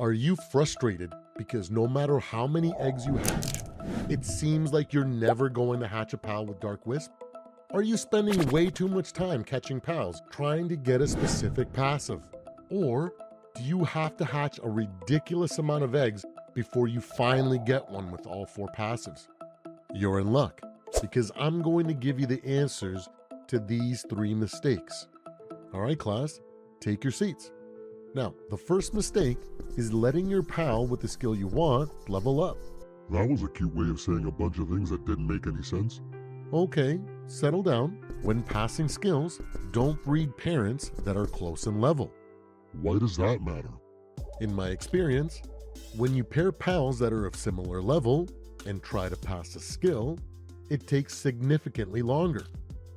Are you frustrated because no matter how many eggs you hatch, it seems like you're never going to hatch a pal with Dark Wisp? Are you spending way too much time catching pals trying to get a specific passive? Or do you have to hatch a ridiculous amount of eggs before you finally get one with all 4 passives? You're in luck, because I'm going to give you the answers to these 3 mistakes. All right, class, take your seats. Now, the first mistake is letting your pal with the skill you want level up. That was a cute way of saying a bunch of things that didn't make any sense. Okay, settle down. When passing skills, don't breed parents that are close in level. Why does that matter? In my experience, when you pair pals that are of similar level and try to pass a skill, it takes significantly longer.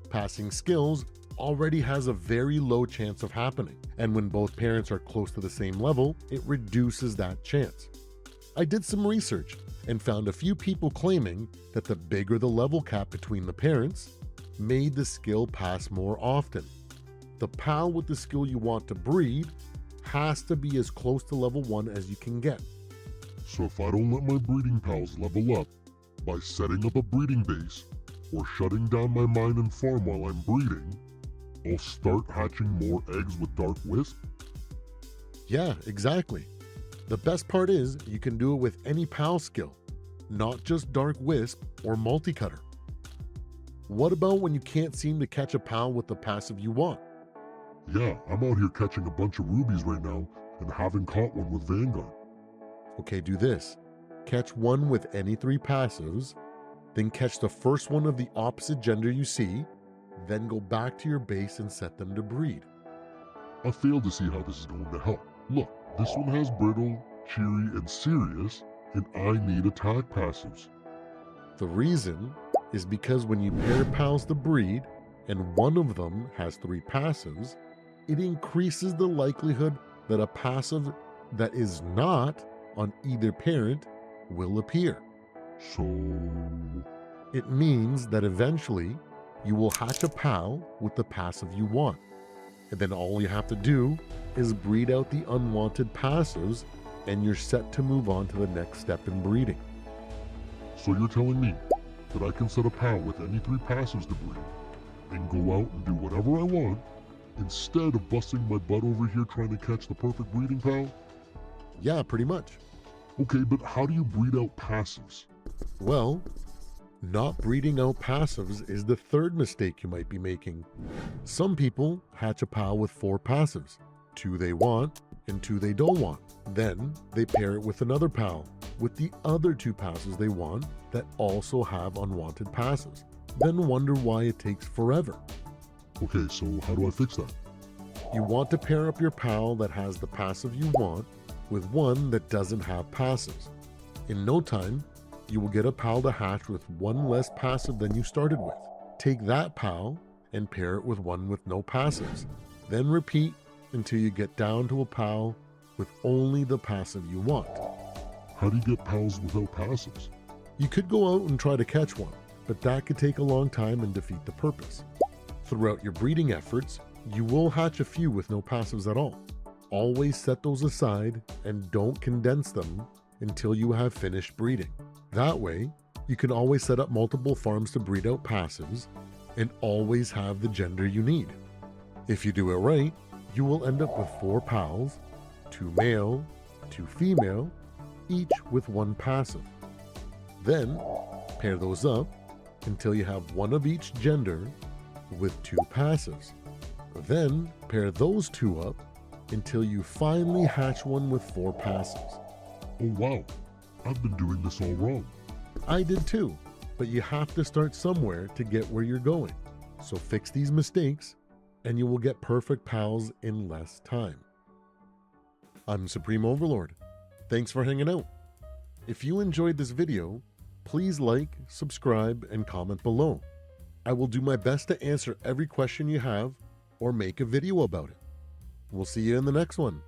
Passing skills already has a very low chance of happening, and when both parents are close to the same level, it reduces that chance. I did some research and found a few people claiming that the bigger the level cap between the parents made the skill pass more often. The pal with the skill you want to breed has to be as close to level 1 as you can get. So if I don't let my breeding pals level up by setting up a breeding base or shutting down my mine and farm while I'm breeding, I'll start hatching more eggs with Dark Wisp? Yeah, exactly. The best part is you can do it with any pal skill, not just Dark Wisp or Multicutter. What about when you can't seem to catch a pal with the passive you want? Yeah, I'm out here catching a bunch of rubies right now and haven't caught one with Vanguard. Okay, do this. Catch one with any 3 passives, then catch the first one of the opposite gender you see, then go back to your base and set them to breed. I failed to see how this is going to help. Look, this one has Brittle, Cheery, and Serious, and I need attack passives. The reason is because when you pair pals to breed, and one of them has 3 passives, it increases the likelihood that a passive that is not on either parent will appear. So... It means that eventually you will hatch a pal with the passive you want, and then all you have to do is breed out the unwanted passives and you're set to move on to the next step in breeding. So you're telling me that I can set a pal with any 3 passives to breed and go out and do whatever I want instead of busting my butt over here trying to catch the perfect breeding pal? Yeah, pretty much. Okay, but how do you breed out passives? Well, not breeding out passives is the third mistake you might be making. Some people hatch a pal with 4 passives, 2 they want and 2 they don't want. Then they pair it with another pal with the other 2 passives they want that also have unwanted passives, then wonder why it takes forever. Okay, so how do I fix that? You want to pair up your pal that has the passive you want with one that doesn't have passives. In no time, you will get a pal to hatch with 1 less passive than you started with. Take that pal and pair it with one with no passives. Then repeat until you get down to a pal with only the passive you want. How do you get pals without passives? You could go out and try to catch one, but that could take a long time and defeat the purpose. Throughout your breeding efforts, you will hatch a few with no passives at all. Always set those aside and don't condense them until you have finished breeding. That way, you can always set up multiple farms to breed out passives and always have the gender you need. If you do it right, you will end up with 4 pals, 2 male, 2 female, each with 1 passive. Then, pair those up until you have 1 of each gender with 2 passives. Then, pair those 2 up until you finally hatch one with 4 passives. Oh wow, I've been doing this all wrong. I did too, but you have to start somewhere to get where you're going. So fix these mistakes and you will get perfect pals in less time. I'm Supreme Overlord. Thanks for hanging out. If you enjoyed this video, please like, subscribe, and comment below. I will do my best to answer every question you have or make a video about it. We'll see you in the next one.